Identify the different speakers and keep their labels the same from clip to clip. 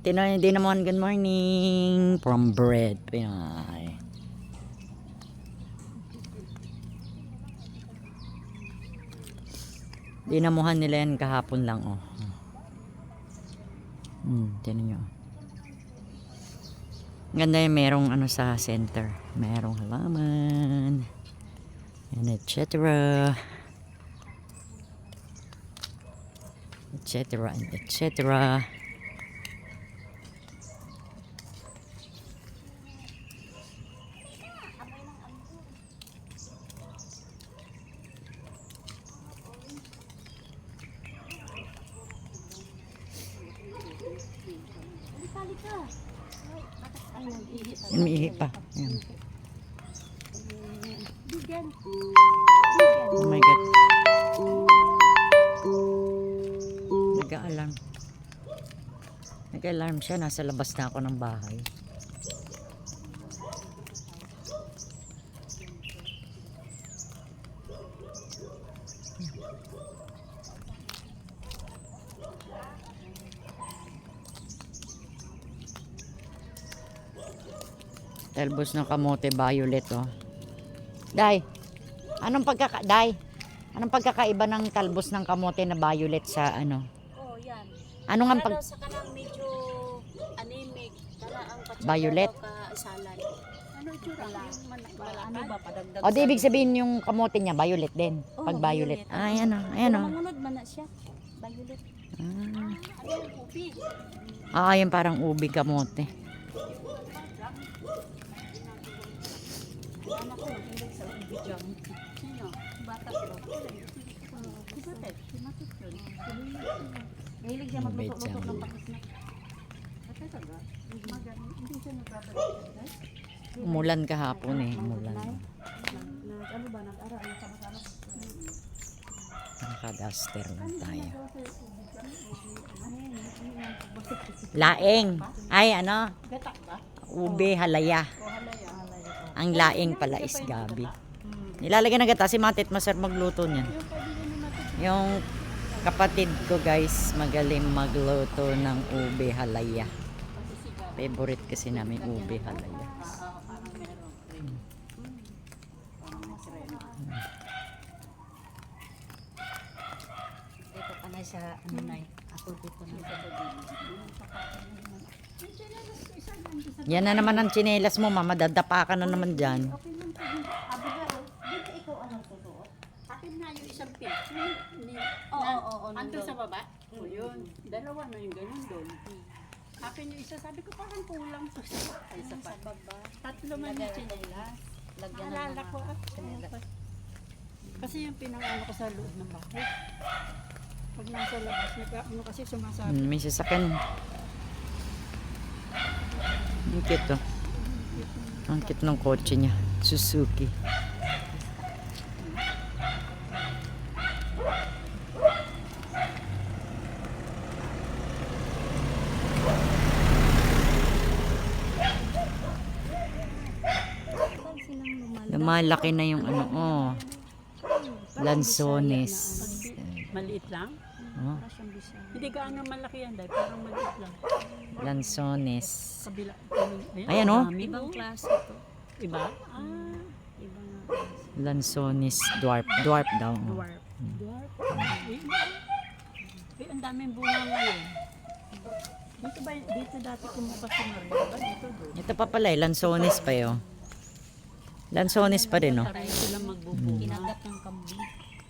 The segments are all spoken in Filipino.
Speaker 1: Tinoy, hindi naman good morning from Bread Pinay. Dinamuhan nila yan kahapon lang, oh. Tinan nyo. Ganda yung merong ano sa center. Merong halaman. And etc. Etc. and etc. Umiihi pa. Ayan. Oh my God. Nag-a-alarm. Nag-alarm siya. Nasa labas na ako ng bahay. Talbos ng kamote violet, oh. Day, anong pagkakaiba ng talbos ng kamote na violet sa ano?
Speaker 2: Oh, yan.
Speaker 1: Ano nga
Speaker 2: Para daw sa kanang medyo anemic, para ang patsaka
Speaker 1: Violet?
Speaker 2: daw kaisalan. Ano itsura? Ano ba padagdag?
Speaker 1: O, di ibig sabihin yung kamote niya violet din. Pag violet. Ah, ayan, oh. Ayan, oh.
Speaker 2: Mangunod man na siya. Violet.
Speaker 1: Ah.
Speaker 2: Ano yung ubi?
Speaker 1: Ah, yung parang ubi kamote.
Speaker 2: Anak ko, mahilig sa ubi jam. Sino? Bata ko. Mahilig siya magluto-luto ng pakisnak. Hindi siya nagkabalik.
Speaker 1: Umulan kahapon eh. Umulan.
Speaker 2: Ano ba? Nag-ara? Ano sama-sama?
Speaker 1: Nakadaster lang tayo. Laing. Ay, ano?
Speaker 2: Gatak ba?
Speaker 1: Ube halaya. Ang laing pala is gabi. Nilalagay na gata si Matit Maser magluto niyan. Yung kapatid ko guys, magaling magluto ng ube halaya. Favorite kasi namin ube halaya.
Speaker 2: Ito ka na sa ano na ako dito na.
Speaker 1: Yan na naman ang tsinelas mo, mama. Dadapa ka na naman dyan.
Speaker 2: Dito ikaw anong susuot? Akin na yung isang pin. Oo. Ando sa baba? O yun. Dalawa na yung ganun doon. Akin yung isa. Sabi ko parang kulang to sa baba. Tatlo man yung chinelas. Alala ko kasi yung pinangano ko sa loob ng bahay. Pag nasa labas, ano kasi sumasabi.
Speaker 1: May sasakyan. Ang cute, oh. Ang cute ng kotse niya. Suzuki. Lumalaki na yung ano, oh. Lanzones.
Speaker 2: Maliit lang?
Speaker 1: Oh.
Speaker 2: Hindi gaano malaki yan dahil parang maliit lang.
Speaker 1: Lanzones.
Speaker 2: Kabila.
Speaker 1: Ayan, oh.
Speaker 2: Ibang klase to. Iba? Ibang klase.
Speaker 1: Lanzones dwarf. Dwarf daw. Oh.
Speaker 2: Dwarf. Dwarf? Ang daming bunga ngayon. Dito dati kumuha si Maria. Ba? Dito doon.
Speaker 1: Ito pa pala eh. Lanzones pa yun. Lanzones pa rin, oh.
Speaker 2: Taray sila magbubunga. Kinagat ng kambing.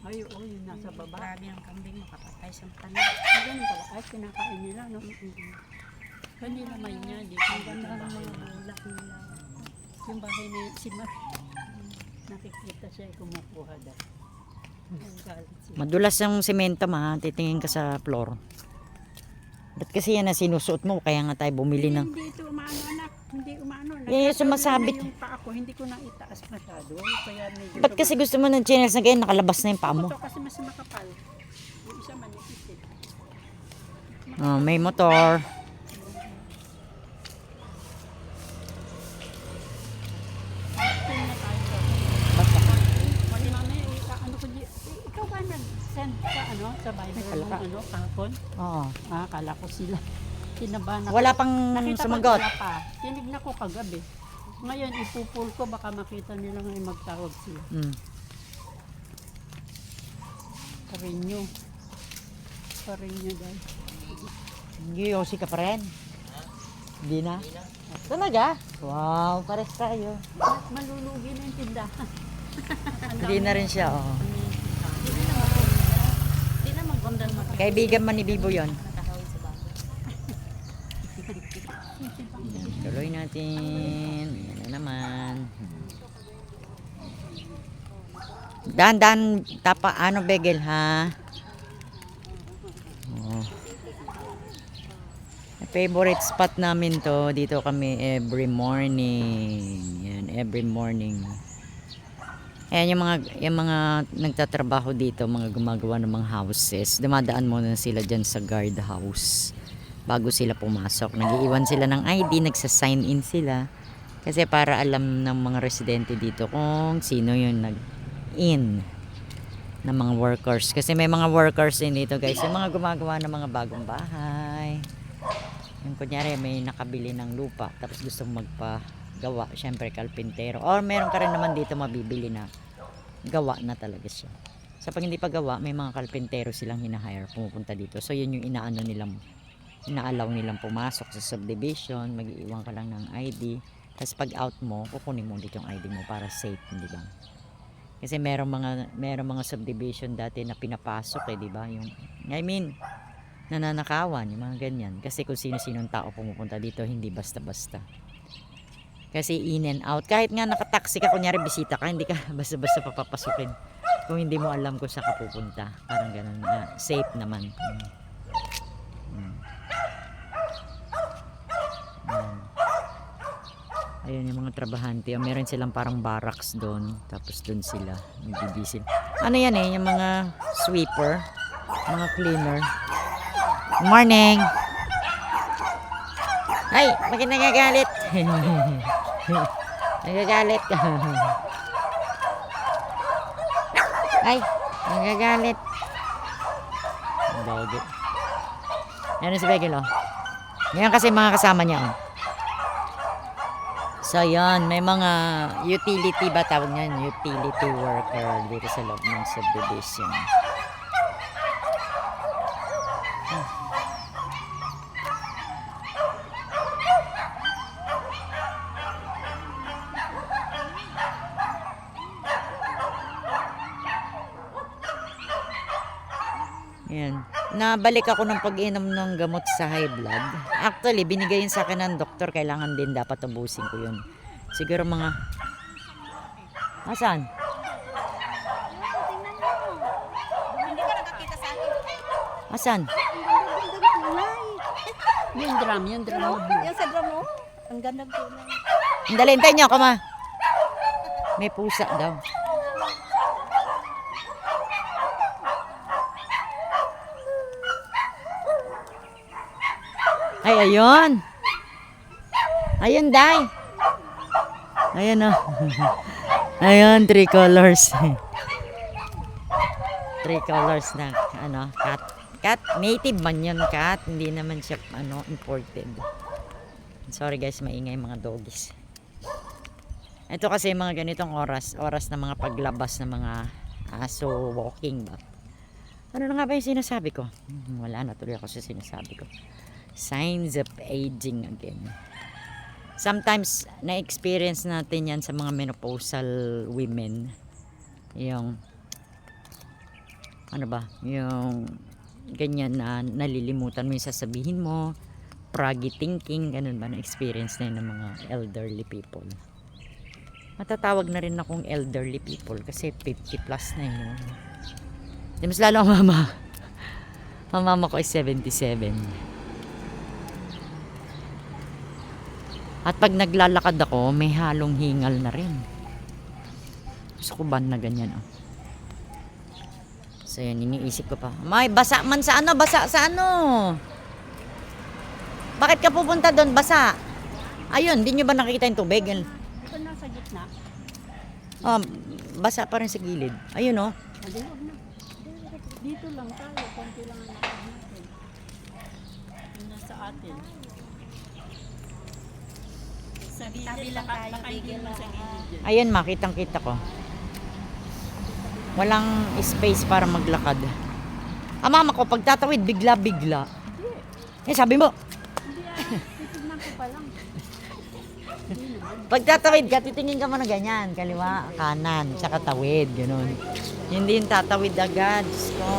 Speaker 2: Ay, oo, yung nasa baba. Grabe ang kambing, makapatay sa tanan. Ganun pala, kahit kinakain nila, no? Kanila may niya, di ko ganda ng mga bulak nila. Yung bahay na si Maria, nakikita siya, kumukuha daw.
Speaker 1: Madulas yung semento, ma. Titingin ka sa floor. Ba't kasi yan na sinusuot mo? Kaya nga tayo bumili ng...
Speaker 2: Hindi ito umaano, anak. Hindi umaano.
Speaker 1: Eh, sumasabit.
Speaker 2: Yung paa ko, hindi ko na itaas masyado. Kaya medyo...
Speaker 1: Ba't kasi gusto mo ng chinelas na ganyan? Nakalabas na yung paa mo.
Speaker 2: Ito kasi mas makapal. Yung isa manipis eh.
Speaker 1: Oh, may motor.
Speaker 2: Ikaw ba nag-send sa ano sa Viber ng ano kahapon?
Speaker 1: Oo.
Speaker 2: Akala ko sila. Kinabahan ako.
Speaker 1: Wala pang
Speaker 2: Nakita ko
Speaker 1: sumagot.
Speaker 2: wala pa. Tinignan ko kagabi. Ngayon, ipupul ko, baka makita nila ngayon magtawag sila. Parinyo. Parinyo, guys.
Speaker 1: Yosi ka pa rin? Hindi na? Talaga? Wow, pares tayo.
Speaker 2: Malulugi na yung tindahan.
Speaker 1: Hindi na rin siya, oh.
Speaker 2: Hindi na magbandan
Speaker 1: Kaibigan man ni Bibo yon. Tuloy natin. Yan na naman. Dan, tapa, ano, Begel, ha? Oh. Favorite spot namin to. Dito kami every morning. Yan, every morning. Ayan, yung mga nagtatrabaho dito, mga gumagawa ng mga houses. Dumadaan muna sila dyan sa guard house bago sila pumasok. Nag-iwan sila ng ID, nagsa-sign in sila. Kasi para alam ng mga residente dito kung sino yung nag-in ng mga workers. Kasi may mga workers din dito, guys. Yung mga gumagawa ng mga bagong bahay. Yung kunyari may nakabili ng lupa tapos gustong magpagawa, syempre kalpintero. Or meron ka rin naman dito mabibili na gawa na talaga siya. So pag hindi pa gawa, may mga kalpintero silang hinahire pumupunta dito. So yun yung inaalaw nilang pumasok sa subdivision, mag-iiwan ka lang ng ID. Tapos pag out mo, kukunin mo ulit yung ID mo para safe, di ba? Kasi merong mga subdivision dati na pinapasok di ba? Nananakawan, yung mga ganyan. Kasi kung sino-sinong tao pumupunta dito, hindi basta-basta. Kasi in and out. Kahit nga nakataksi ka, kunyari bisita ka, hindi ka basta-basta papapasukin. Kung hindi mo alam kung saan ka pupunta. Parang ganun. Safe naman. Ayun yung mga trabahante. Meron silang parang barracks doon. Tapos doon sila. Nagbibisil. Ano yan yung mga sweeper. Mga cleaner. Good morning. Ay, bakit nagagalit? Nagagalit ka. Ay, nagagalit. Baby. Yan si Begel, oh. Yan kasi mga kasama niya, oh. So, yan. May mga utility ba tawag niyan? Utility worker dito sa loob ng subdivision. Ayan. Nabalik ako ng pag-inom ng gamot sa high blood. Actually, binigay yun sa akin ng doktor. Kailangan din dapat ubusin ko yun. Siguro mga... Asan? Asan?
Speaker 2: Yung drum mo blue.
Speaker 3: Yan sa drum mo. Ang ganda po na.
Speaker 1: Dali, hintayin niyo ako, ma. May pusa daw. Ay, ayun. Ayun, Day. Ayun, oh. Ayun, 3 colors. 3 colors na, cat. Cat, native man yun, cat. Hindi naman siya, imported. Sorry guys, maingay mga doggies. Ito kasi mga ganitong oras na mga paglabas ng mga aso walking ba. Ano na nga ba yung sinasabi ko? Wala na, tuloy ako sa sinasabi ko. Signs of aging again. Sometimes na-experience natin yan sa mga menopausal women. Yung yung ganyan na nalilimutan mo yung sasabihin mo, praggy thinking, ganun ba, na-experience na yun ng mga elderly people. Matatawag na rin akong elderly people kasi 50 plus na yun. Di mas lalo ang mama ko is 77. At pag naglalakad ako, may halong hingal na rin. Gusto ko ba na ganyan, oh. So yun, iniisip ko pa. May basa man sa ano, basa sa ano. Bakit ka pupunta doon, basa? Ayun, di nyo ba nakikita yung tubig?
Speaker 2: Ito nasa gitna.
Speaker 1: Oh, basa pa rin sa gilid. Ayun, oh.
Speaker 2: Huwag na. Dito lang tayo, konti lang ang nakakit natin. Nasa kalahati. Sa
Speaker 3: Tabi
Speaker 2: gilid,
Speaker 3: lang tayo,
Speaker 2: baka hindi
Speaker 3: bigyan
Speaker 2: mo
Speaker 3: lang.
Speaker 2: sa gilid dyan.
Speaker 1: Ayan, makitang-kita ko. Walang space para maglakad. Ang mama ko, pag tatawid, bigla-bigla. Eh, sabi mo,
Speaker 2: Titignan ko pa lang.
Speaker 1: pag tatawid ka, titingin ka muna ganyan. Kaliwa, kanan, tsaka tawid, gano'n. Hindi yung tatawid agad. Diyos ko.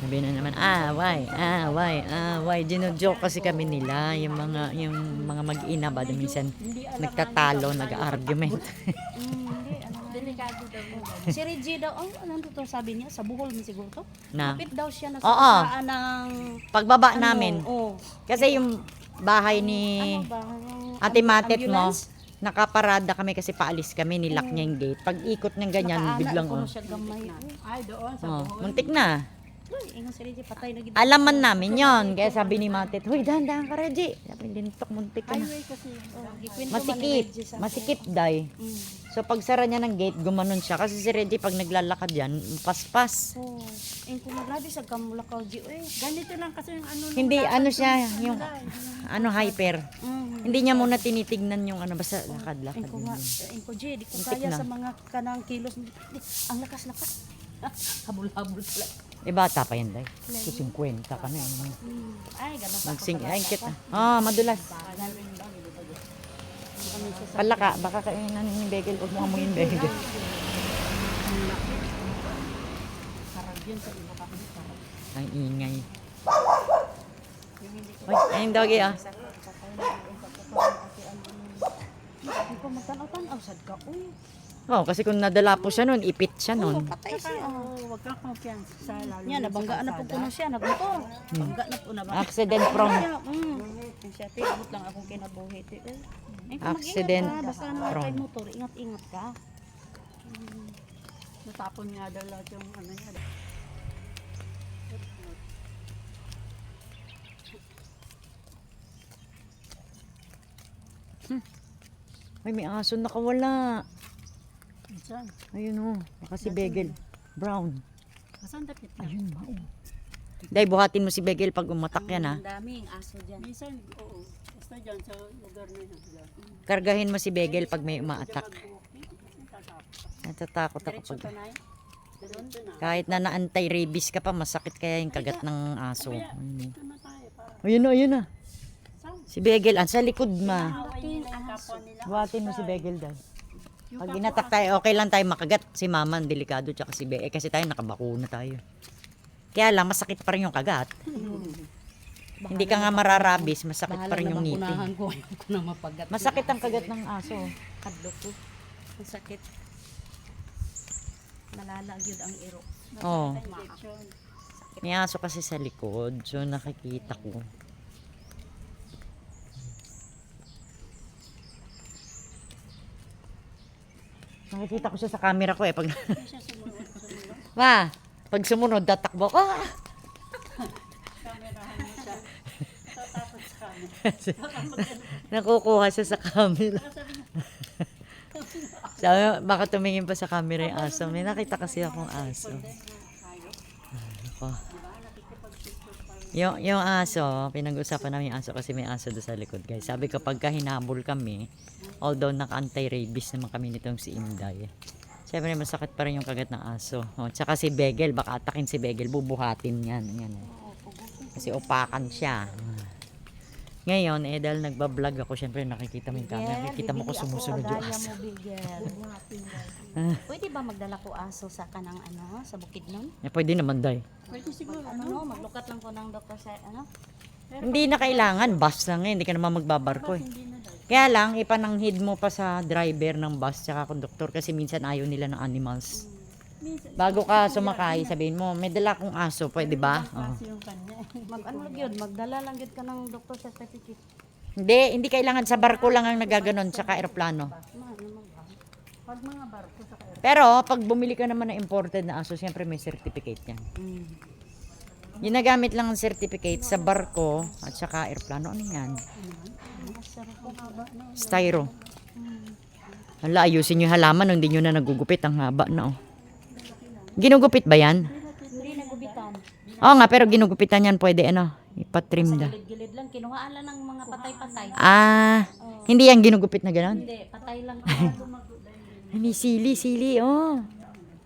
Speaker 1: Sabi na naman, away. Gino-joke kasi kami nila. Yung mga mag-ina ba, minsan nagtatalo, nag-argument.
Speaker 3: Delikado daw. Si Reggie daw, ano to sabi niya? Sa Bohol mo siguro to?
Speaker 1: Na,
Speaker 3: Kapit daw siya na
Speaker 1: Oo.
Speaker 3: sa ng...
Speaker 1: pagbaba
Speaker 3: ano,
Speaker 1: namin,
Speaker 3: Oh.
Speaker 1: kasi yung bahay ni
Speaker 3: Ano ba? Yung
Speaker 1: Ate Matet mo,
Speaker 3: ambulance?
Speaker 1: nakaparada kami kasi paalis kami, nilak niya yung gate. Pag ikot ng ganyan,
Speaker 3: Nakaana,
Speaker 1: biglang,
Speaker 3: ko na
Speaker 1: oh.
Speaker 3: siya gamay.
Speaker 2: Ay, doon sa
Speaker 1: Oh,
Speaker 2: buhol.
Speaker 1: muntik na.
Speaker 3: Uy, ingon si Reggie, patay na gid.
Speaker 1: Alaman namin yon. Kaya sabi ni Matet, huy, dahan-dahan ka, Reggie. Sabi, lintok, muntik ka na.
Speaker 2: Highway kasi.
Speaker 1: Masikip, day. So, pag sara niya ng gate, gumanon siya. Kasi si Reggie, pag naglalakad yan, paspas.
Speaker 3: Oh, ko na grabe sa kamulakaw ji oy.
Speaker 2: Ganito lang kasi yung ano.
Speaker 1: Hindi, ano siya, yung, hyper.
Speaker 3: Mm.
Speaker 1: Hindi niya muna tinitignan yung ano, basta lakad-lakad.
Speaker 3: Ko nga, ko ji, di ko
Speaker 1: Muntik
Speaker 3: kaya
Speaker 1: na.
Speaker 3: sa mga kanang kilos. Ang lakas-lakas. Habol-habol pala.
Speaker 1: Eh, bata pa yan, day. So, 50 ka na yun.
Speaker 3: Ay, ganun pa.
Speaker 1: Magsing, ay, kit na. Ah, madulas. Palaka, baka kainan ni Begel. Huwag mo amoy yung Begel.
Speaker 2: Sarap yun sa iba kami.
Speaker 1: Ang ingay. Uy, ayun doggy ah.
Speaker 3: Hindi ko magtanaw-tanaw sad ka. Uy,
Speaker 1: Oh, kasi kung nadala po siya nun, ipit siya nun.
Speaker 3: patay siya.
Speaker 2: Huwag kang confiance sa lalo.
Speaker 3: Nya nabanggaan na po kuno siya, nagmotor. Bangga na po na ba?
Speaker 1: Accident prone.
Speaker 3: Siya tibot lang akong kinabuhi ti.
Speaker 1: Accident
Speaker 3: Basta na kay
Speaker 1: prone.
Speaker 3: motor, ingat-ingat ka.
Speaker 2: Natapon nga daw lahat yung ano niya.
Speaker 1: Ay, may aso nakawala.
Speaker 2: Minsan.
Speaker 1: Ayun oh, baka si Begel. Brown.
Speaker 2: Kasan dapit na?
Speaker 1: Ayun ba oh. Dahil buhatin mo si Begel pag umatak yan ha.
Speaker 3: Ang daming aso diyan.
Speaker 2: Minsan, oo. Basta dyan sa lugar na yun. Dyan.
Speaker 1: Kargahin mo si Begel pag may umaatak.
Speaker 2: Tatapos.
Speaker 1: Natatakot ako
Speaker 2: Diretso
Speaker 1: pag...
Speaker 2: tanay. Doon na.
Speaker 1: Kahit na na-anti-rabies ka pa, masakit kaya yung kagat ng aso. Ayun,
Speaker 2: Dito na tayo. Para
Speaker 1: ayun na, ayun na.
Speaker 2: saan?
Speaker 1: Si Begel, sa likod ma.
Speaker 2: Away nila yung kapwa nila.
Speaker 1: Buhatin mo si Begel dahil. Pag inatak tayo, okay lang tayo makagat. Si Mama, ang delikado, tsaka si Be. Kasi tayo nakabakuna tayo. Kaya lang, masakit pa rin yung kagat. Hindi ka nga mararabis, masakit pa rin yung ngipin.
Speaker 3: Unahan ko, ayaw ko na mapagat.
Speaker 1: Masakit ang kagat ng aso.
Speaker 3: Kadlo ko. Ang sakit. Nalalagyod ang iro.
Speaker 1: Oo.
Speaker 2: Injection.
Speaker 1: May aso kasi sa likod, so nakikita ko. Nakikita ko siya sa camera ko eh. Pag... Ma, pag sumunod, tatakbo ko. Ah!
Speaker 2: Kamerahan mo siya. Tatapos sa camera.
Speaker 1: Nakukuha siya sa camera. Sabi, baka tumingin pa sa camera yung aso. May nakita kasi akong aso. Ako. Yung aso, pinag-usapan namin yung aso kasi may aso doon sa likod, guys. Sabi ko, pagka hinabol kami, although naka-anti-rabies naman kami nitong si Inday. Siyempre, masakit pa rin yung kagat ng aso. O, tsaka si Begel, baka atakin si Begel, bubuhatin yan. Yan. Kasi upakan siya. Ngayon, dahil nagbablog ako, siyempre nakikita mo yung camera. Nakikita mo ko sumusunod yung aso.
Speaker 3: Pwede ba magdala ko aso sa kanang ano, sa bukid nun?
Speaker 1: Pwede naman, Day.
Speaker 2: Pwede siguro.
Speaker 3: Ano, maglukat lang ko ng doktor sa ano?
Speaker 1: Hindi na kailangan, bus lang hindi ka naman magbabarko eh. Kaya lang, ipananghid mo pa sa driver ng bus tsaka konduktor kasi minsan ayaw nila ng animals. Bago ka sumakay, sabihin mo, may dala kong aso, pwede ba? Oh.
Speaker 2: Kasi yung kanya.
Speaker 3: Ano lang yun, magdala lang yun ka ng doktor certificate.
Speaker 1: Hindi kailangan sa barko lang ang nagaganon tsaka eroplano.
Speaker 2: Pag mga barko sa kaya.
Speaker 1: Pero pag bumili ka naman ng imported na aso, siyempre may certificate yan. Ginagamit lang ang certificate sa barko at saka eroplano. Ano yan? Styro. Hala, ayusin nyo halaman, hindi nyo na nagugupit. Ang haba na oh. Ginugupit ba yan? Oo nga, pero ginugupitan yan pwede ano, ipatrim
Speaker 3: Sa
Speaker 1: da.
Speaker 3: gilid-gilid lang, kinuhaan lang ng mga patay-patay.
Speaker 1: Hindi yan ginugupit na gano'n?
Speaker 3: Hindi, patay lang.
Speaker 1: Ay, may sili, oh.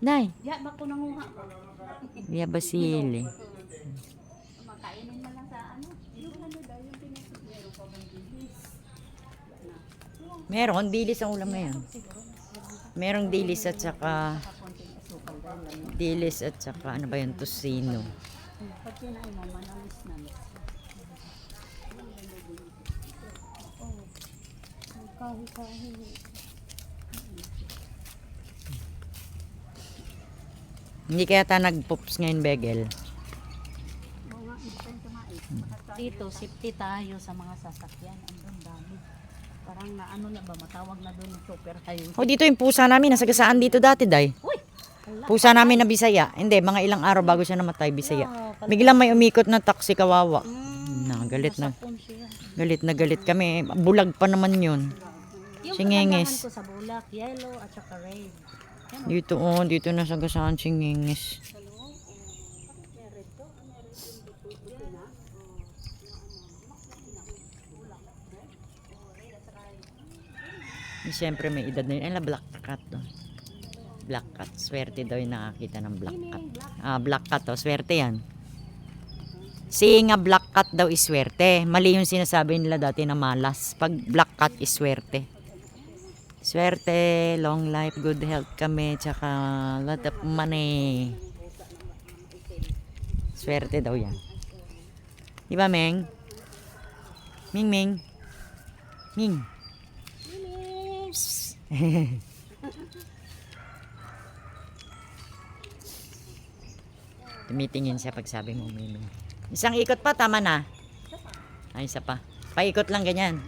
Speaker 1: Nay,
Speaker 3: Ya, bako nanguha.
Speaker 1: yeah, basili.
Speaker 3: Makainin mo lang sa ano.
Speaker 1: Meron, dilis ang ulam ngayon. Merong dilis at saka ano ba yun, tosino.
Speaker 2: Pag kinain mo, manamis na.
Speaker 1: Hindi kaya ta nag-pops ngayon, Begel.
Speaker 3: Dito, safety tayo sa mga sasakyan. Ang dami. Parang na ano na ba, matawag na doon ng super tayo.
Speaker 1: O dito yung pusa namin, nasa gasaan dito dati, day.
Speaker 3: Uy!
Speaker 1: Pusa namin na Bisaya. Hindi, mga ilang araw bago siya namatay, Bisaya. Biglang may umikot na taxi, kawawa. Galit na. Galit kami. Bulag pa naman yun.
Speaker 3: Yung
Speaker 1: Singengis.
Speaker 3: kagandahan ko sa bulak, yellow at saka red.
Speaker 1: Dito na sa gasaan, singingis. Siyempre may edad na yun. Ay, black cat doon. Black cat. Swerte daw yung nakakita ng black cat. Black cat to. Swerte yan. Seeing a black cat daw is swerte. Mali yung sinasabi nila dati na malas. Pag black cat is swerte. Swerte, long life, good health kami, tsaka lot of money. Swerte daw yan. Di ba, Meng? Ming. Tumitingin siya pag sabi mo, Ming. Isang ikot pa, tama na. Ay, isa pa. Paikot lang ganyan.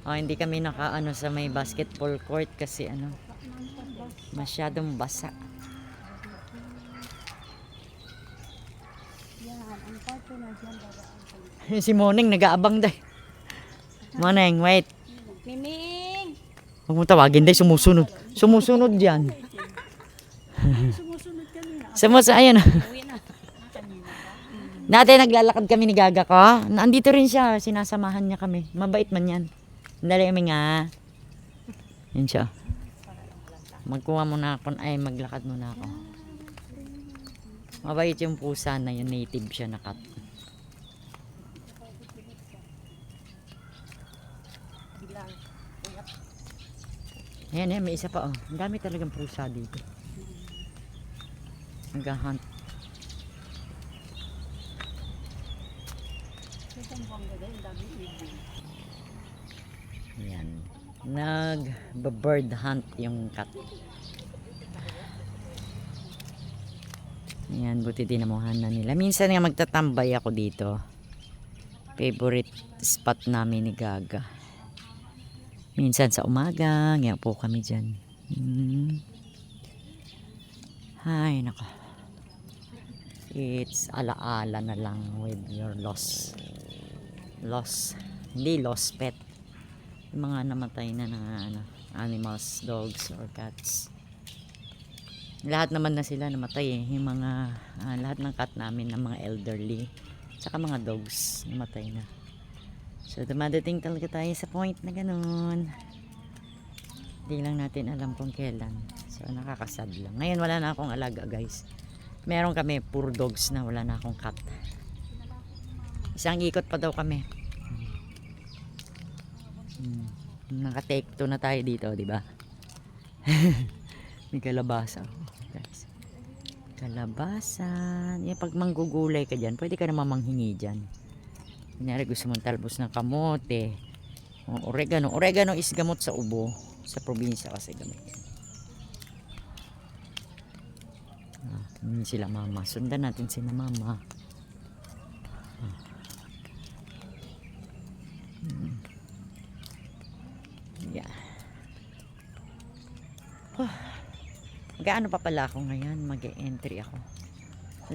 Speaker 1: Hindi kami nakaano sa may basketball court kasi ano, masyadong basa. Si Moneng nag-aabang day. Moneng, wait.
Speaker 3: Miming!
Speaker 1: Huwag mo tawagin day, sumusunod. Sumusunod yan. Ayun.
Speaker 3: Uwi na.
Speaker 1: Dati naglalakad kami ni Gaga ko. Nandito rin siya, sinasamahan niya kami. Mabait man yan. Dali kami nga. Yan siya. Magkuha muna ako, maglakad muna ako. Mabait yung pusa na yun, native siya na cat. Ayan, may isa pa, oh. Ang dami talagang pusa dito. Nag-hunt. Ayan. Nag-bird hunt yung cat. Ayan, buti dinamuhan na nila. Minsan nga magtatambay ako dito. Favorite spot namin ni Gaga. Minsan sa umaga, ngayon po kami dyan. Ay, nako. It's alaala na lang with your loss. Hindi lost pet. Yung mga namatay na animals, dogs or cats. Lahat naman na sila namatay eh. Yung mga, lahat ng cat namin, ng mga elderly, saka mga dogs, namatay na. So, dumadating talaga tayo sa point na ganun. Hindi lang natin alam kung kailan. So, nakakasad lang. Ngayon, wala na akong alaga, guys. Meron kami, puro dogs na, wala na akong cat. Isang ikot pa daw kami. Naka-take 2 na tayo dito, di ba? May kalabasa. Guys. Kalabasan. Yung pag manggugulay ka dyan, pwede ka naman manghingi dyan. Kunyari gusto mong talbos ng kamote. Oregano. Oregano is gamot sa ubo. Sa probinsya kasi gamot. Sila mama. Sundan natin sila mama. Yeah. Gaano pa pala ako ngayon? Mag-e-entry ako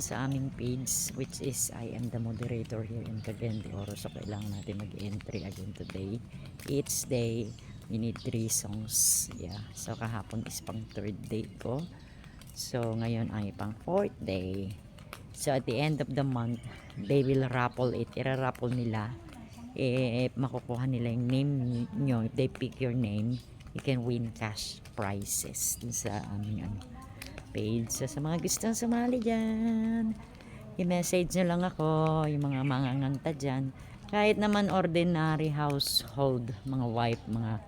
Speaker 1: sa aming page, which is I am the moderator here in Cagayan de Oro. So kailangan natin mag-entry again today. Each day we need 3 songs. Yeah. So kahapon is pang 3rd day ko. So ngayon ay pang 4th day. So at the end of the month, they will raffle it. Ira-raffle nila. Makukuha nila yung name nyo. If they pick your name, you can win cash prizes dun sa aming page. So sa mga gustong sumali dyan, i-message nyo lang ako, yung mga manganganta dyan. Kahit naman ordinary household, mga wife, mga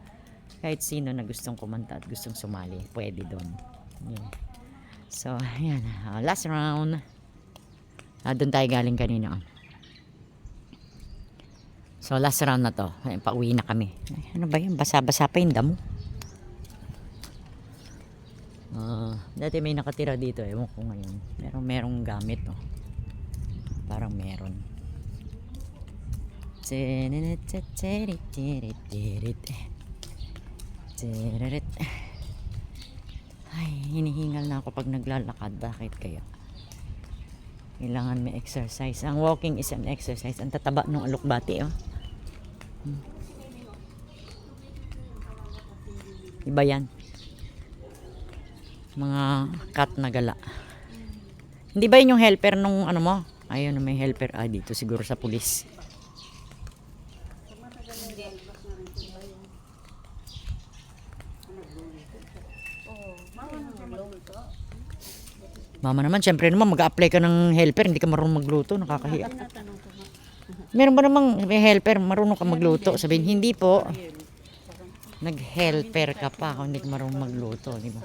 Speaker 1: kahit sino na gustong kumanta at gustong sumali, pwede doon. Yeah. So, ayan. Last round. Doon tayo galing kanina. So, last round na to. Ay, pauwi na kami. Ay, ano ba yun? Basa-basa pa yung damo. Dati may nakatira dito. Ewan ko ngayon. Merong gamit. Oh. Parang meron. Ay, hinihingal na ako pag naglalakad. Bakit kaya? Kailangan may exercise. Ang walking is an exercise. Ang tataba ng alokbati, oh. Iba yan. Mga cat na gala. Hindi ba yun yung helper nung ano mo? Ayun, may helper. Dito siguro sa pulis. Mama naman, syempre naman mag-a-apply ka ng helper, hindi ka marunong magluto, nakakahiya. Meron ba namang may helper, marunong ka magluto? Sabihin, hindi po. Nag-helper ka pa kung hindi ka marunong magluto, di ba?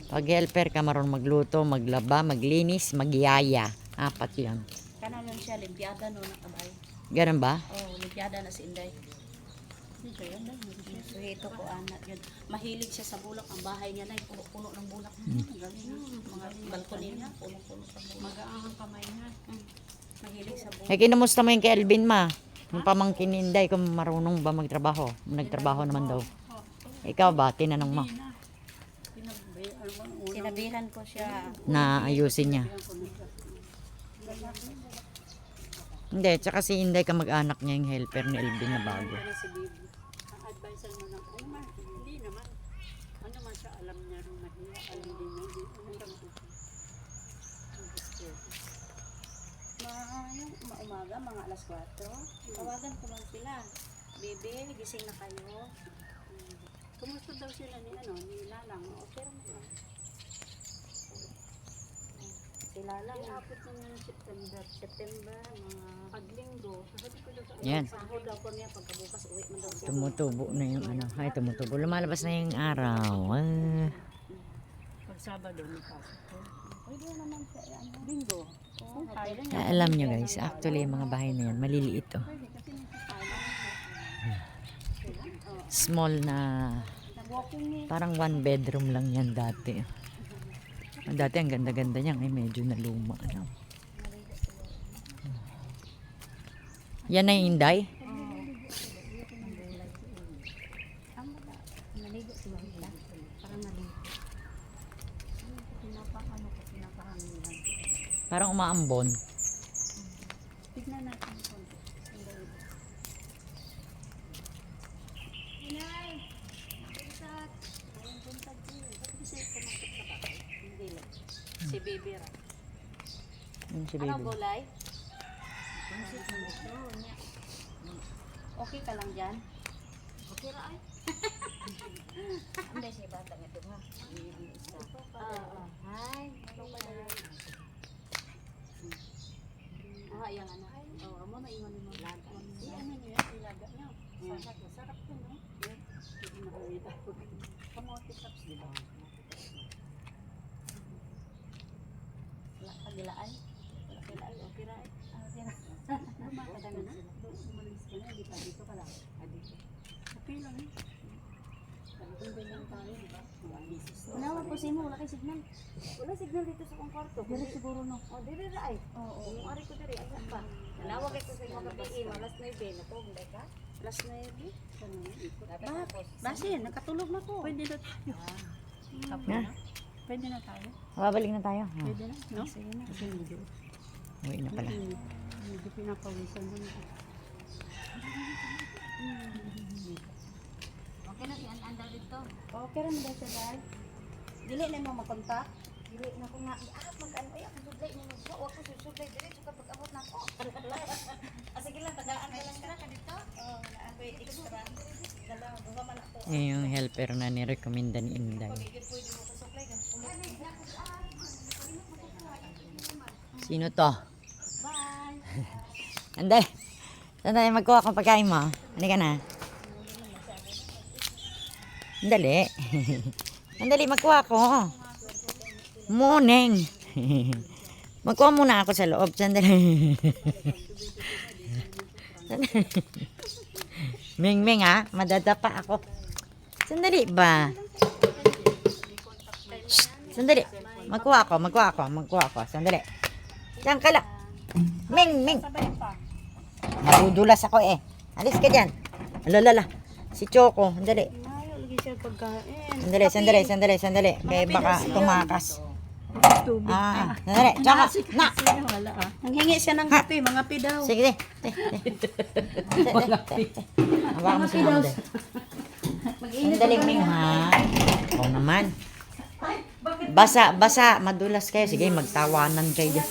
Speaker 1: Pag helper ka, marunong magluto, maglaba, maglinis, magyaya. 4 yan.
Speaker 3: Kanan lang siya, limpiada no nakabay.
Speaker 1: Ganun ba?
Speaker 3: Oh, limpiada na si Inday. So ito ko anak yun. Mahilig siya sa bulak. Ang bahay niya na puno-puno ng bulak. Galing na. Mga balkoni niya, puno-puno sa bulak. Mag-aahang kamay niya. Mahilig sa bulak.
Speaker 1: Kinamusta mo yung kay Elvin, ma? Yung pamangkin ni Inday, kung marunong ba magtrabaho? Nagtrabaho naman daw. Ikaw ba? Tinanong mo?
Speaker 3: Sinabihan ko siya.
Speaker 1: Na ayusin niya. Hindi, tsaka si Inday ka mag-anak niya yung helper ni Elvin na bago.
Speaker 2: Advice mo na, ay ma, hindi naman. Ano man siya, alam niya rin mahiya, alam din niya,
Speaker 3: Yung umaga, mga alas 4, tawagan ko man sila. Bebe, gising na kayo.
Speaker 2: Kumusta daw sila ni Lalang? Okay lang naman.
Speaker 3: Sila lang.
Speaker 2: Iapot na niya ng September, mga paglinggo. Sabi ko daw sa
Speaker 1: Yan.
Speaker 3: Sahod daw ko niya, pagkabukas uwi man daw siya.
Speaker 1: Tumutubo na yung ano. Ay, tumutubo. Lumalabas na yung araw.
Speaker 2: pag Sabado, may pasok ko. Pwede naman sa linggo. Kaya lang yan.
Speaker 1: Alam nyo guys, actually yung mga bahay na yan, maliliit to.
Speaker 2: Pwede kasi
Speaker 1: Small na, parang 1 bedroom lang yan dati. Dati ang ganda-ganda niya, ay medyo naluma. Ano. Yan na yung Inday?
Speaker 3: Naligo si Wahila. Parang naligo. Pinapahangilan.
Speaker 1: Parang umaambon.
Speaker 3: Tignan natin yung konti. Inay! Buntag! Ayun, buntag din. Ba't di siya pumasok sa bahay? Hindi lang. Si Baby Ra.
Speaker 1: Yan si
Speaker 3: Ano
Speaker 1: baby.
Speaker 3: gulay? Okay ka lang dyan? Okay ra ay. Hindi siya bata nga ito ha. Hi. Yung ano. Oo, amo na ingon mo. Laga.
Speaker 2: ano niya, ilaga niya. Sarap yun, no? Hindi nakawita. Kamote tops, di ba?
Speaker 3: Wala kagilaan. Wala kagilaan. Okay ra ay. Okay ra.
Speaker 2: Matagal na. Umalis ka na, di pa dito ka lang. Dito. Okay lang eh. Talagang lang tayo, di ba? Mga business.
Speaker 3: Unawa po si mo, wala kay signal.
Speaker 2: Wala signal dito sa kong kwarto.
Speaker 3: Dire siguro no.
Speaker 2: Oh, dire ra ay. Oo. Yung ari ko dire, asa pa. Nalawag ito sa mga kapi, malas na ibe na to, hindi ka?
Speaker 3: Plus na yun.
Speaker 2: Base, nakatulog na ko. Pwede na tayo.
Speaker 1: Na,
Speaker 2: Pwede na tayo.
Speaker 1: babalik na tayo.
Speaker 2: Pwede na, no?
Speaker 3: Sige na.
Speaker 2: Kasi medyo,
Speaker 1: Uwi na pala.
Speaker 2: medyo pinapawisan mo na.
Speaker 3: Okay na si Anda dito.
Speaker 2: Okay rin ba siya, guys?
Speaker 3: Dili na mo makontak. dili na ko nga mag-ano ay ako sudlay mo mo wa ko sudlay diretso kapag abot na ko. Sige lang tagaan ka lang ka dito. Oh, naan ko extra. Dalawa duha man ako.
Speaker 1: Yan yung helper na nirekomenda ni Inday. Sino to?
Speaker 3: Bye.
Speaker 1: Anday. Sandali, magkuha akong pagkain mo. Hindi ka na. Andali. Andali, magkuha ako. Morning. Magkuha muna ako sa loob. Sandali. Sandali. Ming ha, madadapa ako. Sandali ba? Shh, sandali. Magkuha ako. Sandali. Diyan ka lang. Ming. Madudulas ako eh. Alis ka dyan. Alalala. Si Choco. Sandali.
Speaker 3: Ayaw lagi siya pagkain.
Speaker 1: Sandali. Kaya baka tumakas.
Speaker 2: Tubig.
Speaker 1: Sandali. Choco. Na.
Speaker 2: Wala ah.
Speaker 3: Nanghingi siya ng kape, mga kape daw.
Speaker 1: Sige. Hawakan mo si Manda. Sandali, Ming ha. Oo naman. Basa. Madulas kayo. Sige, magtawanan kayo dyan.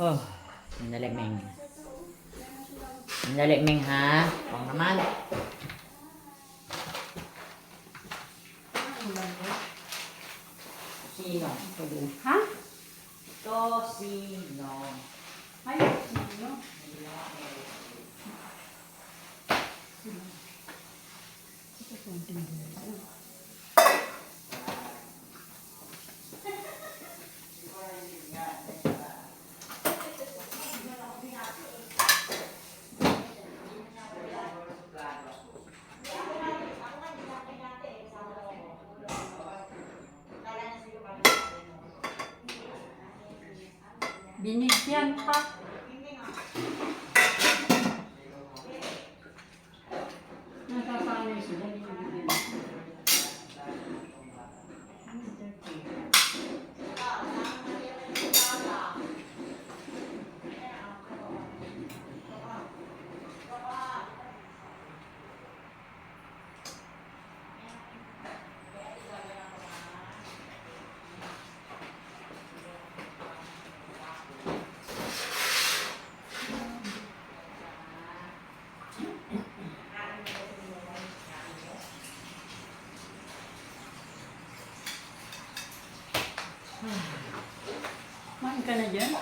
Speaker 1: Oh, sandali, Ming. Sandali, Ming ha. Oo naman. Sino?
Speaker 2: Ha?
Speaker 1: Tosino.
Speaker 2: Ay, sino? Binigyan pa. Nagpapaano sila. Kumain ka na dyan?